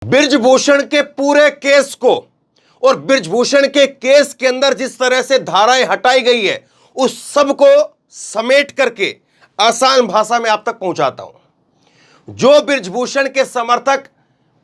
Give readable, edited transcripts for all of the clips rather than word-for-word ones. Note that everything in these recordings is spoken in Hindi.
बृजभूषण के पूरे केस को और बृजभूषण के केस के अंदर जिस तरह से धाराएं हटाई गई है उस सब को समेट करके आसान भाषा में आप तक पहुंचाता हूं। जो बृजभूषण के समर्थक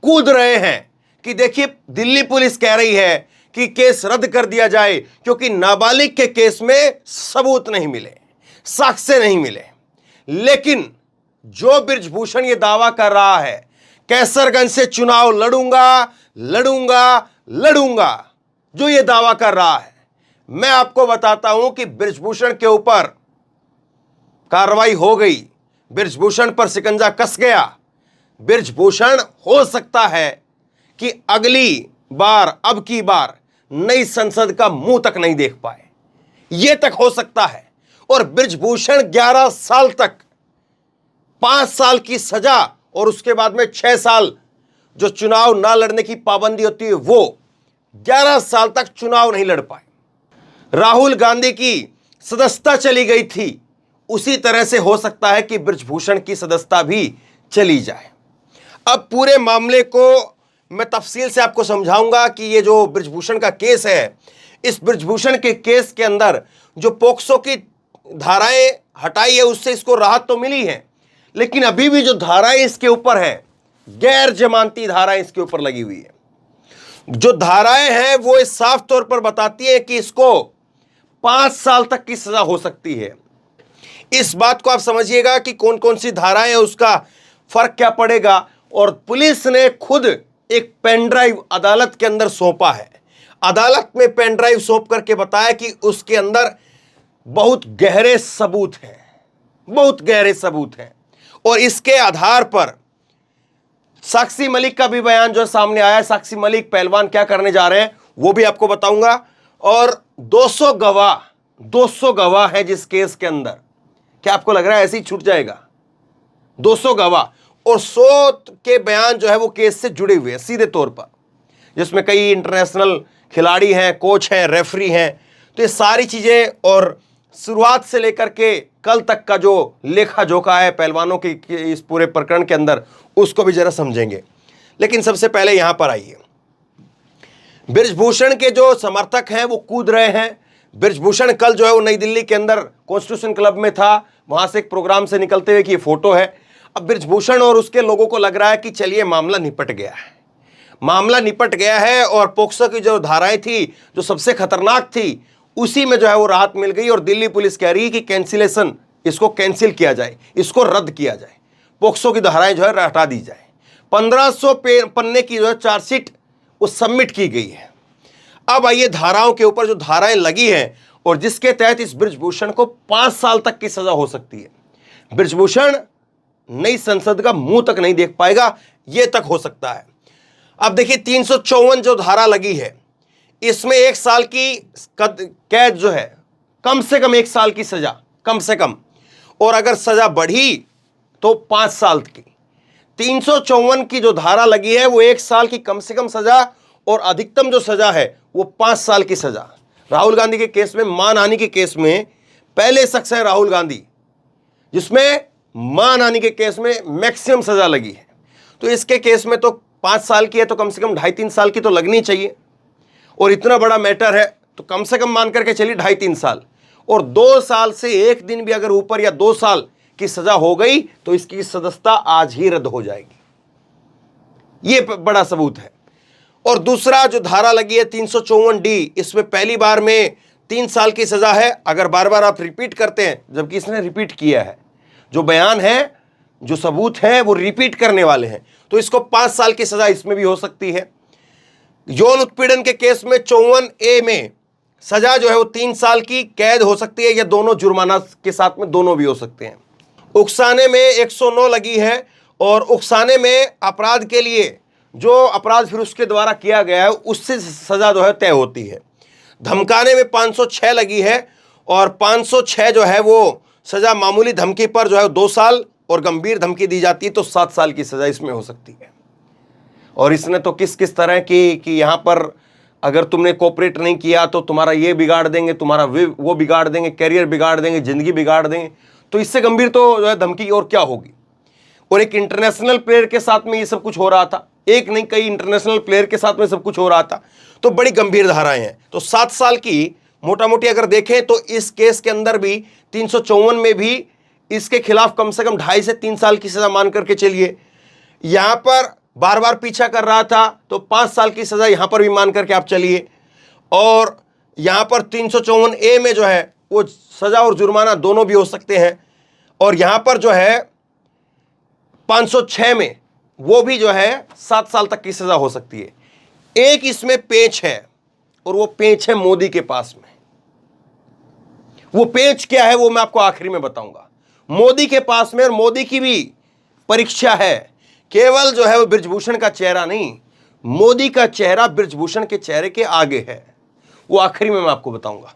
कूद रहे हैं कि देखिए दिल्ली पुलिस कह रही है कि केस रद्द कर दिया जाए क्योंकि नाबालिग के केस में सबूत नहीं मिले, साक्ष्य नहीं मिले, लेकिन जो बृजभूषण ये दावा कर रहा है कैसरगंज से चुनाव लड़ूंगा लड़ूंगा लड़ूंगा, जो ये दावा कर रहा है, मैं आपको बताता हूं कि बृजभूषण के ऊपर कार्रवाई हो गई, बृजभूषण पर शिकंजा कस गया। बृजभूषण हो सकता है कि अगली बार, अब की बार नई संसद का मुंह तक नहीं देख पाए, यह तक हो सकता है। और बृजभूषण 11 साल तक 5 साल की सजा और उसके बाद में 6 साल जो चुनाव ना लड़ने की पाबंदी होती है, वो 11 साल तक चुनाव नहीं लड़ पाए। राहुल गांधी की सदस्यता चली गई थी, उसी तरह से हो सकता है कि बृजभूषण की सदस्यता भी चली जाए। अब पूरे मामले को मैं तफसील से आपको समझाऊंगा कि ये जो बृजभूषण का केस है, इस बृजभूषण के केस के अंदर जो पोक्सो की धाराएं हटाई है उससे इसको राहत तो मिली है, लेकिन अभी भी जो धाराएं इसके ऊपर है, गैर जमानती धाराएं इसके ऊपर लगी हुई है। जो धाराएं हैं वो इस साफ तौर पर बताती है कि इसको 5 साल तक की सजा हो सकती है। इस बात को आप समझिएगा कि कौन कौन सी धाराएं हैं, उसका फर्क क्या पड़ेगा। और पुलिस ने खुद एक पेन ड्राइव अदालत के अंदर सौंपा है, अदालत में पेन ड्राइव सौंप करके बताया कि उसके अंदर बहुत गहरे सबूत हैं, बहुत गहरे सबूत हैं। और इसके आधार पर साक्षी मलिक का भी बयान जो सामने आया है, साक्षी मलिक पहलवान क्या करने जा रहे हैं वो भी आपको बताऊंगा। और 200 गवाह है जिस केस के अंदर, क्या आपको लग रहा है ऐसे ही छूट जाएगा? 200 गवाह और 100 के बयान जो है वो केस से जुड़े हुए हैं सीधे तौर पर, जिसमें कई इंटरनेशनल खिलाड़ी हैं, कोच हैं, रेफरी हैं। तो ये सारी चीजें और शुरुआत से लेकर के कल तक का जो लेखा जोखा है पहलवानों की इस पूरे प्रकरण के अंदर, उसको भी जरा समझेंगे। लेकिन सबसे पहले यहां पर आइए, बृजभूषण के जो समर्थक हैं वो कूद रहे हैं। बृजभूषण कल जो है वो नई दिल्ली के अंदर कॉन्स्टिट्यूशन क्लब में था, वहां से एक प्रोग्राम से निकलते हुए की ये फोटो है। अब बृजभूषण और उसके लोगों को लग रहा है कि चलिए मामला निपट गया है, मामला निपट गया है और पोक्सो की जो धाराएं थी जो सबसे खतरनाक थी उसी में जो है वो राहत मिल गई। और दिल्ली पुलिस कह रही है कि कैंसिलेशन, इसको कैंसिल किया जाए, इसको रद्द किया जाए, पोक्सो की धाराएं जो है हटा दी जाए। 1500 पन्ने की जो है चार्जशीट वो सबमिट की गई है। अब आइए धाराओं के ऊपर जो धाराएं लगी हैं और जिसके तहत इस बृजभूषण को 5 साल तक की सजा हो सकती है। बृजभूषण नई संसद का मुंह तक नहीं देख पाएगा, यह तक हो सकता है। अब देखिए 354 जो धारा लगी है, इसमें 1 साल की कैद जो है, कम से कम 1 साल की सजा, कम से कम, और अगर सजा बढ़ी तो 5 साल की। 354 की जो धारा लगी है वो 1 साल की कम से कम सजा और अधिकतम जो सजा है वो 5 साल की सजा। राहुल गांधी के केस में, मानहानि के केस में पहले शख्स है राहुल गांधी जिसमें मानहानि के केस में मैक्सिमम सजा लगी है। तो इसके केस में तो 5 साल की है, तो कम से कम 2.5-3 साल की तो लगनी चाहिए। और इतना बड़ा मैटर है तो कम से कम मान करके चलिए 2.5-3 साल, और 2 साल से 1 दिन भी अगर ऊपर या 2 साल की सजा हो गई तो इसकी सदस्यता आज ही रद्द हो जाएगी। यह बड़ा सबूत है। और दूसरा जो धारा लगी है 354D, इसमें पहली बार में 3 साल की सजा है अगर बार बार आप रिपीट करते हैं, जबकि इसने रिपीट किया है, जो बयान है, जो सबूत है वो रिपीट करने वाले हैं, तो इसको 5 साल की सजा इसमें भी हो सकती है। यौन उत्पीड़न के केस में 54A में सजा जो है वो 3 साल की कैद हो सकती है, या दोनों जुर्माना के साथ में दोनों भी हो सकते हैं। उकसाने में 109 लगी है, और उकसाने में अपराध के लिए जो अपराध फिर उसके द्वारा किया गया है उससे सजा जो है तय होती है। धमकाने में 506 लगी है, और 506 जो है वो सजा मामूली धमकी पर जो है 2 साल, और गंभीर धमकी दी जाती है तो 7 साल की सजा इसमें हो सकती है। और इसने तो किस किस तरह की कि यहाँ पर अगर तुमने कोऑपरेट नहीं किया तो तुम्हारा ये बिगाड़ देंगे, तुम्हारा वो बिगाड़ देंगे, कैरियर बिगाड़ देंगे, जिंदगी बिगाड़ देंगे, तो इससे गंभीर तो जो है धमकी और क्या होगी। और एक इंटरनेशनल प्लेयर के साथ में ये सब कुछ हो रहा था, एक नहीं कई इंटरनेशनल प्लेयर के साथ में सब कुछ हो रहा था। तो बड़ी गंभीर धाराएं हैं। तो 7 साल की मोटा मोटी अगर देखें तो इस केस के अंदर भी 354 में भी इसके खिलाफ कम से कम 2.5 से 3 साल की सजा मान करके चलिए। यहां पर बार बार पीछा कर रहा था तो 5 साल की सजा यहां पर भी मान करके आप चलिए। और यहां पर 354A में जो है वो सजा और जुर्माना दोनों भी हो सकते हैं। और यहां पर जो है 506 में वो भी जो है 7 साल तक की सजा हो सकती है। एक इसमें पेच है और वो पेच है मोदी के पास में। वो पेच क्या है वो मैं आपको आखिरी में बताऊंगा। मोदी के पास में, और मोदी की भी परीक्षा है। केवल जो है वो बृजभूषण का चेहरा नहीं, मोदी का चेहरा बृजभूषण के चेहरे के आगे है। वो आखिरी में मैं आपको बताऊंगा।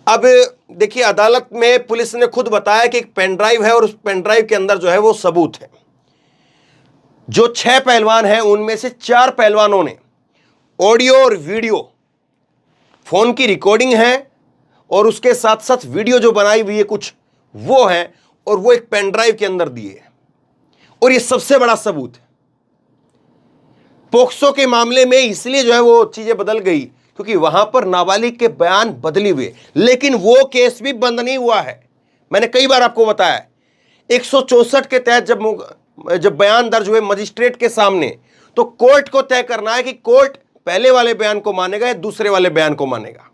अब देखिए, अदालत में पुलिस ने खुद बताया कि एक पेन ड्राइव है और उस पेन ड्राइव के अंदर जो है वो सबूत है। जो 6 पहलवान हैं उनमें से 4 पहलवानों ने ऑडियो और वीडियो, फोन की रिकॉर्डिंग है और उसके साथ साथ वीडियो जो बनाई हुई है कुछ वो है, और वो एक पेन ड्राइव के अंदर दिए है। और ये सबसे बड़ा सबूत है। पोक्सो के मामले में इसलिए जो है वो चीजें बदल गई क्योंकि वहां पर नाबालिग के बयान बदली हुए, लेकिन वो केस भी बंद नहीं हुआ है। मैंने कई बार आपको बताया 164 के तहत जब बयान दर्ज हुए मजिस्ट्रेट के सामने, तो कोर्ट को तय करना है कि कोर्ट पहले वाले बयान को मानेगा या दूसरे वाले बयान को मानेगा।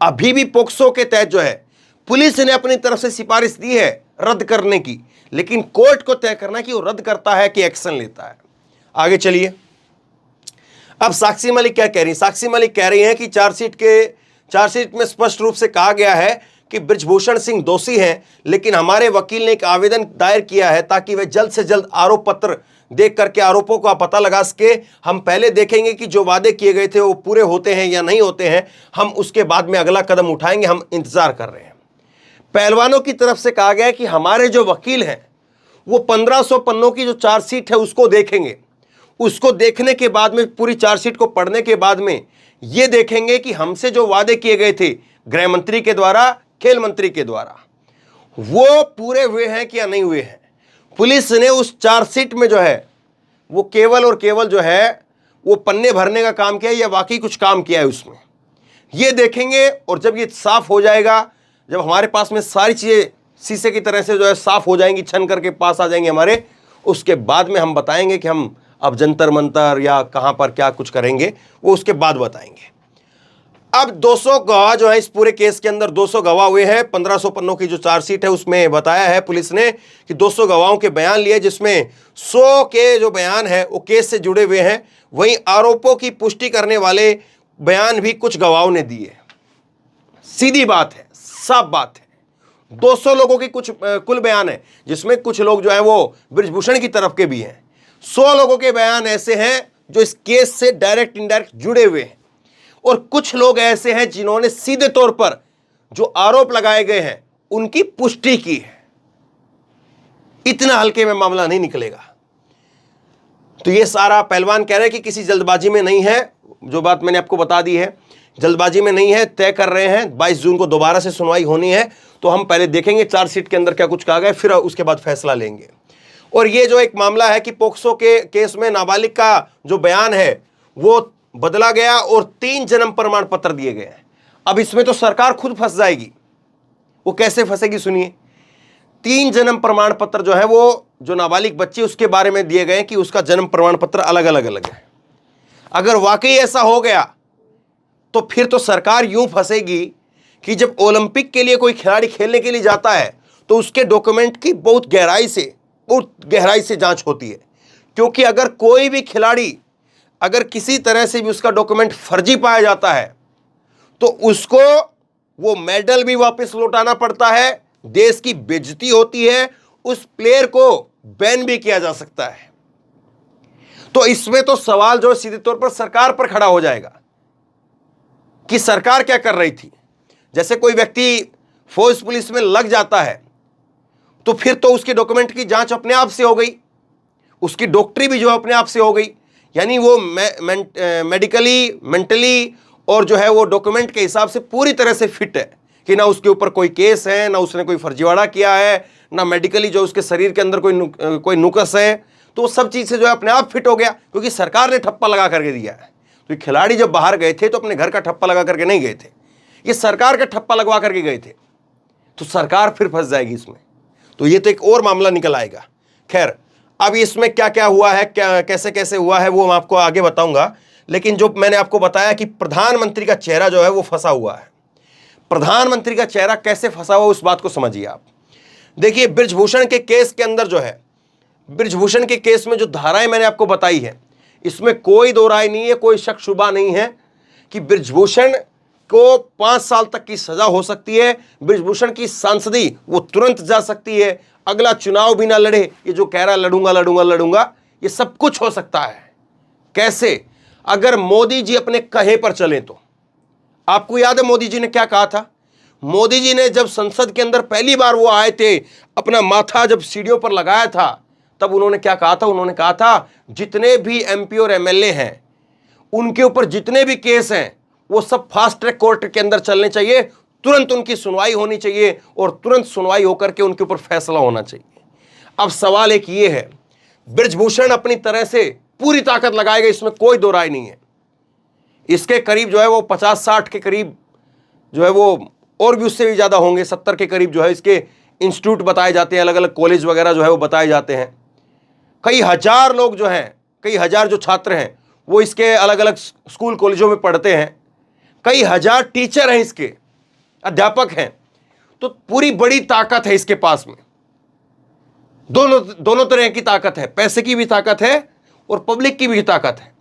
अभी भी पोक्सो के तहत जो है पुलिस ने अपनी तरफ से सिफारिश दी है रद्द करने की, लेकिन कोर्ट को तय करना कि वो रद्द करता है कि एक्शन लेता है। आगे चलिए। अब साक्षी मलिक क्या कह रही है? साक्षी मलिक कह रही हैं कि चार्जशीट में स्पष्ट रूप से कहा गया है कि बृजभूषण सिंह दोषी हैं, लेकिन हमारे वकील ने एक आवेदन दायर किया है ताकि वे जल्द से जल्द आरोप पत्र देख करके आरोपों का पता लगा सके। हम पहले देखेंगे कि जो वादे किए गए थे वो पूरे होते हैं या नहीं होते हैं, हम उसके बाद में अगला कदम उठाएंगे। हम इंतजार कर रहे हैं। पहलवानों की तरफ से कहा गया है कि हमारे जो वकील हैं वो 1500 पन्नों की जो चार्जशीट है उसको देखेंगे। उसको देखने के बाद में, पूरी चार्जशीट को पढ़ने के बाद में ये देखेंगे कि हमसे जो वादे किए गए थे गृह मंत्री के द्वारा, खेल मंत्री के द्वारा, वो पूरे हुए हैं कि या नहीं हुए हैं। पुलिस ने उस चार्जशीट में जो है वो केवल और केवल जो है वो पन्ने भरने का काम किया है या वाकई कुछ काम किया है उसमें, ये देखेंगे। और जब ये साफ हो जाएगा, जब हमारे पास में सारी चीजें शीशे की तरह से जो है साफ हो जाएंगी, छन करके पास आ जाएंगे हमारे, उसके बाद में हम बताएंगे कि हम अब जंतर मंतर या कहां पर क्या कुछ करेंगे, वो उसके बाद बताएंगे। अब 200 गवाह जो है इस पूरे केस के अंदर 200 गवाह हुए हैं। 1500 पन्नों की जो चार्जशीट है उसमें बताया है पुलिस ने कि 200 गवाहों के बयान लिए, जिसमें 100 के जो बयान है वो केस से जुड़े हुए हैं। वहीं आरोपों की पुष्टि करने वाले बयान भी कुछ गवाहों ने दिए। सीधी बात है, साफ बात है। 200 लोगों की कुल बयान है, जिसमें कुछ लोग जो है वो बृजभूषण की तरफ के भी हैं। 100 लोगों के बयान ऐसे हैं जो इस केस से डायरेक्ट इनडायरेक्ट जुड़े हुए हैं, और कुछ लोग ऐसे हैं जिन्होंने सीधे तौर पर जो आरोप लगाए गए हैं उनकी पुष्टि की है। इतना हल्के में मामला नहीं निकलेगा। तो ये सारा पहलवान कह रहे हैं कि किसी जल्दबाजी में नहीं है। जो बात मैंने आपको बता दी है, जल्दबाजी में नहीं है, तय कर रहे हैं 22 जून को दोबारा से सुनवाई होनी है। तो हम पहले देखेंगे चार्जशीट के अंदर क्या कुछ कहा गया, फिर उसके बाद फैसला लेंगे। और ये जो एक मामला है कि पोक्सो के केस में नाबालिग का जो बयान है वो बदला गया और 3 जन्म प्रमाण पत्र दिए गए हैं। अब इसमें तो सरकार खुद फंस जाएगी। वो कैसे फंसेगी सुनिए। 3 जन्म प्रमाण पत्र जो है वो जो नाबालिग बच्ची उसके बारे में दिए गए कि उसका जन्म प्रमाण पत्र अलग अलग है। अगर वाकई ऐसा हो गया तो फिर तो सरकार यूं फंसेगी कि जब ओलंपिक के लिए कोई खिलाड़ी खेलने के लिए जाता है तो उसके डॉक्यूमेंट की बहुत गहराई से जांच होती है। क्योंकि अगर कोई भी खिलाड़ी अगर किसी तरह से भी उसका डॉक्यूमेंट फर्जी पाया जाता है तो उसको वो मेडल भी वापस लौटाना पड़ता है, देश की बेइज्जती होती है, उस प्लेयर को बैन भी किया जा सकता है। तो इसमें तो सवाल जो सीधे तौर पर सरकार पर खड़ा हो जाएगा कि सरकार क्या कर रही थी। जैसे कोई व्यक्ति फौज पुलिस में लग जाता है तो फिर तो उसके डॉक्यूमेंट की जांच अपने आप से हो गई, उसकी डॉक्टरी भी जो अपने आप से हो गई, यानी वो मेडिकली, मेंटली और जो है वो डॉक्यूमेंट के हिसाब से पूरी तरह से फिट है कि ना उसके ऊपर कोई केस है, ना उसने कोई फर्जीवाड़ा किया है, ना मेडिकली जो उसके शरीर के अंदर कोई नुकस है। तो सब चीज से जो है अपने आप फिट हो गया, क्योंकि सरकार ने ठप्पा लगा करके दिया है। तो खिलाड़ी जब बाहर गए थे तो अपने घर का ठप्पा लगा करके नहीं गए थे, ये सरकार का ठप्पा लगवा करके गए थे, तो सरकार फिर फंस जाएगी इसमें। तो ये तो एक और मामला निकल आएगा। खैर, अब इसमें क्या क्या हुआ है, क्या कैसे कैसे हुआ है, वो मैं आपको आगे बताऊंगा। लेकिन जो मैंने आपको बताया कि प्रधानमंत्री का चेहरा जो है वो फंसा हुआ है। प्रधानमंत्री का चेहरा कैसे फंसा हुआ उस बात को समझिए आप। देखिए, बृजभूषण के केस के अंदर जो है, बृजभूषण के केस में जो धाराएं मैंने आपको बताई है, इसमें कोई दो राय नहीं है, कोई शक शुबा नहीं है कि बृजभूषण को 5 साल तक की सजा हो सकती है। बृजभूषण की सांसदी वो तुरंत जा सकती है, अगला चुनाव भी ना लड़े। ये जो कह रहा लड़ूंगा लड़ूंगा लड़ूंगा, ये सब कुछ हो सकता है। कैसे? अगर मोदी जी अपने कहे पर चले तो। आपको याद है मोदी जी ने क्या कहा था? मोदी जी ने जब संसद के अंदर पहली बार वो आए थे, अपना माथा जब सीढ़ियों पर लगाया था, तब उन्होंने क्या कहा था? उन्होंने कहा था जितने भी एमपी और एमएलए हैं, उनके ऊपर जितने भी केस हैं, वो सब फास्ट ट्रैक कोर्ट के अंदर चलने चाहिए, तुरंत उनकी सुनवाई होनी चाहिए और तुरंत सुनवाई होकर के उनके ऊपर फैसला होना चाहिए। अब सवाल एक ये है, बृजभूषण अपनी तरह से पूरी ताकत लगाएगा, इसमें कोई दो राय नहीं है। इसके करीब जो है वो 50-60 के करीब जो है वो, और भी उससे भी ज़्यादा होंगे, 70 के करीब जो है इसके इंस्टीट्यूट बताए जाते हैं, अलग अलग कॉलेज वगैरह जो है वो बताए जाते हैं। कई हजार लोग जो हैं, कई हजार जो छात्र हैं वो इसके अलग अलग स्कूल कॉलेजों में पढ़ते हैं, कई हजार टीचर हैं, इसके अध्यापक हैं। तो पूरी बड़ी ताकत है इसके पास में, दोनों तरह की ताकत है, पैसे की भी ताकत है और पब्लिक की भी ताकत है।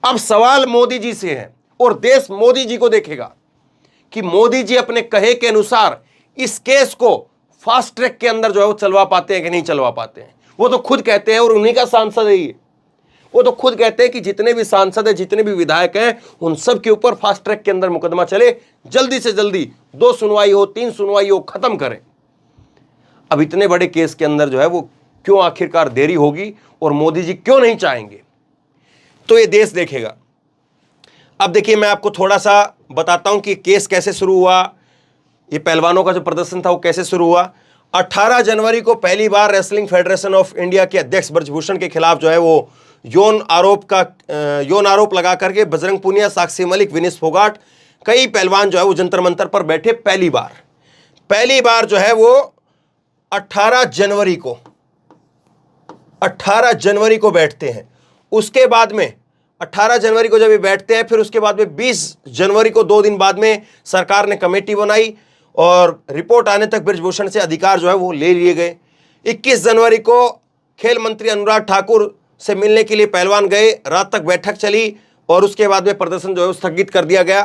अब सवाल मोदी जी से है और देश मोदी जी को देखेगा कि मोदी जी अपने कहे के अनुसार इस केस को फास्ट ट्रैक के अंदर जो है वो चलवा पाते हैं कि नहीं चलवा पाते हैं। वो तो खुद कहते हैं, और उन्हीं का सांसद है ये, वो तो खुद कहते हैं कि जितने भी सांसद हैं, जितने भी विधायक हैं, उन सब के ऊपर फास्ट ट्रैक के अंदर मुकदमा चले, जल्दी से जल्दी 2 सुनवाई हो, 3 सुनवाई हो, खत्म करें। अब इतने बड़े केस के अंदर जो है वो क्यों आखिरकार देरी होगी और मोदी जी क्यों नहीं चाहेंगे, तो ये देश देखेगा। अब देखिए, मैं आपको थोड़ा सा बताता हूं कि केस कैसे शुरू हुआ, ये पहलवानों का जो प्रदर्शन था वो कैसे शुरू हुआ। 18 जनवरी को पहली बार रेसलिंग फेडरेशन ऑफ इंडिया के अध्यक्ष बृजभूषण के खिलाफ जो है वो यौन आरोप लगा करके बजरंग पूनिया, साक्षी मलिक, विनेश फोगाट, कई पहलवान जो है वो जंतर मंतर पर बैठे। पहली बार जो है वो 18 जनवरी को बैठते हैं। उसके बाद में 18 जनवरी को जब ये बैठते हैं, फिर उसके बाद में 20 जनवरी को 2 दिन बाद में सरकार ने कमेटी बनाई और रिपोर्ट आने तक बृजभूषण से अधिकार जो है वो ले लिए गए। 21 जनवरी को खेल मंत्री अनुराग ठाकुर से मिलने के लिए पहलवान गए, रात तक बैठक चली और उसके बाद में प्रदर्शन जो है स्थगित कर दिया गया।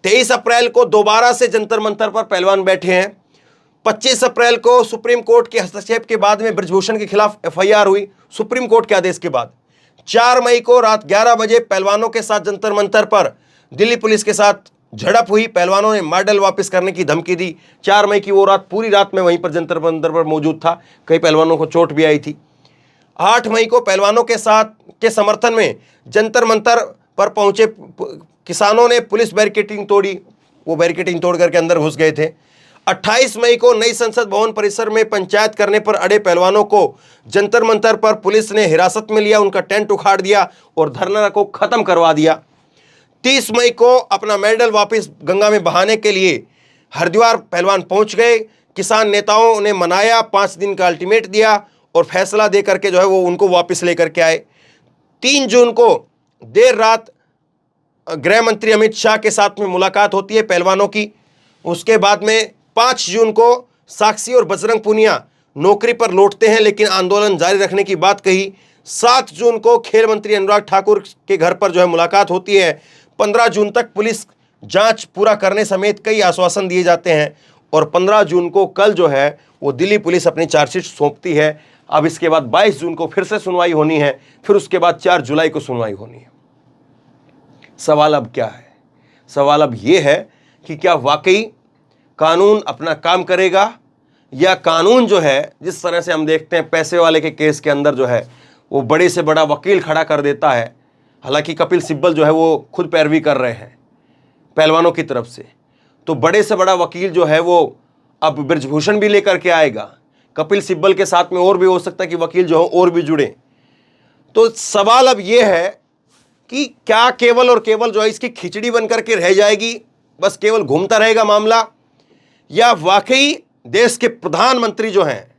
23 अप्रैल को दोबारा से जंतर मंतर पर पहलवान बैठे हैं। 25 अप्रैल को सुप्रीम कोर्ट के हस्तक्षेप के बाद में बृजभूषण के खिलाफ एफआईआर हुई, सुप्रीम कोर्ट के आदेश के बाद। 4 मई को रात 11 बजे पहलवानों के साथ जंतर मंतर पर दिल्ली पुलिस के साथ झड़प हुई, पहलवानों ने मेडल वापस करने की धमकी दी। 4 मई की वो रात, पूरी रात में वहीं पर जंतर मंतर पर मौजूद था, कई पहलवानों को चोट भी आई थी। 8 मई को पहलवानों के साथ के समर्थन में जंतर मंतर पर पहुंचे किसानों ने पुलिस बैरिकेडिंग तोड़ी, वो बैरिकेडिंग तोड़ करके अंदर घुस गए थे। 28 मई को नई संसद भवन परिसर में पंचायत करने पर अड़े पहलवानों को जंतर मंतर पर पुलिस ने हिरासत में लिया, उनका टेंट उखाड़ दिया और धरना को खत्म करवा दिया। 30 मई को अपना मेडल वापस गंगा में बहाने के लिए हरिद्वार पहलवान पहुंच गए। किसान नेताओं ने मनाया, 5 दिन का अल्टीमेट दिया और फैसला दे करके जो है वो उनको वापस लेकर के आए। 3 जून को देर रात गृह मंत्री अमित शाह के साथ में मुलाकात होती है पहलवानों की। उसके बाद में 5 जून को साक्षी और बजरंग पूनिया नौकरी पर लौटते हैं, लेकिन आंदोलन जारी रखने की बात कही। 7 जून को खेल मंत्री अनुराग ठाकुर के घर पर जो है मुलाकात होती है। 15 जून तक पुलिस जांच पूरा करने समेत कई आश्वासन दिए जाते हैं और 15 जून को कल जो है वो दिल्ली पुलिस अपनी चार्जशीट सौंपती है। अब इसके बाद 22 जून को फिर से सुनवाई होनी है, फिर उसके बाद 4 जुलाई को सुनवाई होनी है। सवाल अब क्या है? सवाल अब ये है कि क्या वाकई कानून अपना काम करेगा, या कानून जो है जिस तरह से हम देखते हैं पैसे वाले के केस के अंदर जो है वो बड़े से बड़ा वकील खड़ा कर देता है। हालांकि कपिल सिब्बल जो है वो खुद पैरवी कर रहे हैं पहलवानों की तरफ से, तो बड़े से बड़ा वकील जो है वो अब बृजभूषण भी लेकर के आएगा। कपिल सिब्बल के साथ में और भी हो सकता है कि वकील जो हो और भी जुड़े, तो सवाल अब यह है कि क्या केवल और केवल जो है इसकी खिचड़ी बनकर के रह जाएगी, बस केवल घूमता रहेगा मामला, या वाकई देश के प्रधानमंत्री जो हैं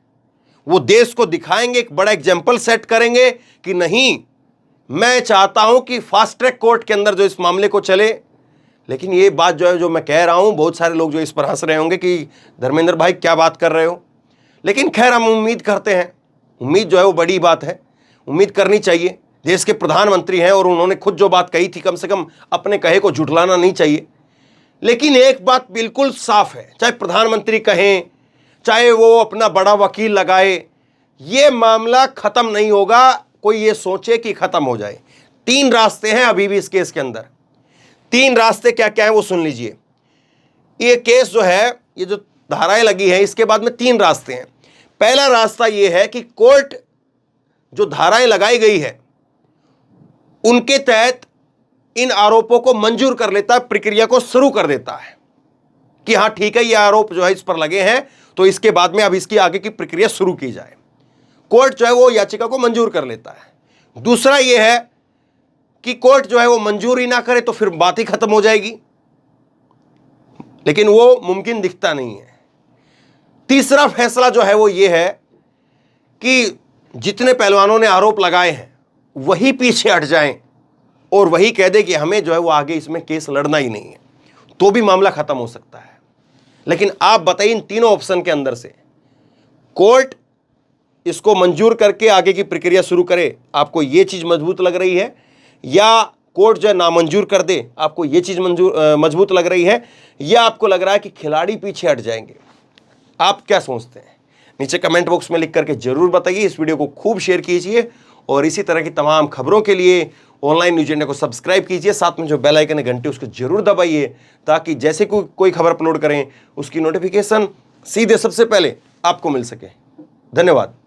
वो देश को दिखाएंगे, एक बड़ा एग्जाम्पल सेट करेंगे कि नहीं, मैं चाहता हूं कि फास्ट ट्रैक कोर्ट के अंदर जो इस मामले को चले। लेकिन ये बात जो है, जो मैं कह रहा हूं, बहुत सारे लोग जो इस पर हंस रहे होंगे कि धर्मेंद्र भाई क्या बात कर रहे हो। लेकिन खैर, हम उम्मीद करते हैं, उम्मीद जो है वो बड़ी बात है, उम्मीद करनी चाहिए। देश के प्रधानमंत्री हैं और उन्होंने खुद जो बात कही थी, कम से कम अपने कहे को झुठलाना नहीं चाहिए। लेकिन एक बात बिल्कुल साफ है, चाहे प्रधानमंत्री कहें, चाहे वो अपना बड़ा वकील लगाए, ये मामला खत्म नहीं होगा। कोई ये सोचे कि खत्म हो जाए। 3 रास्ते हैं अभी भी इस केस के अंदर। 3 रास्ते क्या क्या है वो सुन लीजिए। ये केस जो है, ये जो धाराएं लगी है, इसके बाद में 3 रास्ते हैं। पहला रास्ता ये है कि कोर्ट जो धाराएं लगाई गई है उनके तहत इन आरोपों को मंजूर कर लेता है, प्रक्रिया को शुरू कर देता है कि हां ठीक है, ये आरोप जो है इस पर लगे हैं, तो इसके बाद में अब इसकी आगे की प्रक्रिया शुरू की जाए। कोर्ट जो है वो याचिका को मंजूर कर लेता है। दूसरा ये है कि कोर्ट जो है वो मंजूर ही ना करे तो फिर बात ही खत्म हो जाएगी, लेकिन वो मुमकिन दिखता नहीं है। तीसरा फैसला जो है वो ये है कि जितने पहलवानों ने आरोप लगाए हैं वही पीछे हट जाएं और वही कह दे कि हमें जो है वो आगे इसमें केस लड़ना ही नहीं है, तो भी मामला खत्म हो सकता है। लेकिन आप बताइए, इन तीनों ऑप्शन के अंदर से कोर्ट इसको मंजूर करके आगे की प्रक्रिया शुरू करे, आपको ये चीज मजबूत लग रही है, या कोर्ट जो है नामंजूर कर दे, आपको ये चीज मजबूत लग रही है, या आपको लग रहा है कि खिलाड़ी पीछे हट जाएंगे? आप क्या सोचते हैं? नीचे कमेंट बॉक्स में लिख करके जरूर बताइए। इस वीडियो को खूब शेयर कीजिए और इसी तरह की तमाम खबरों के लिए ऑनलाइन न्यूज इंडिया को सब्सक्राइब कीजिए। साथ में जो बेल आइकन है घंटे, उसको जरूर दबाइए, ताकि जैसे कोई खबर अपलोड करें उसकी नोटिफिकेशन सीधे सबसे पहले आपको मिल सके। धन्यवाद।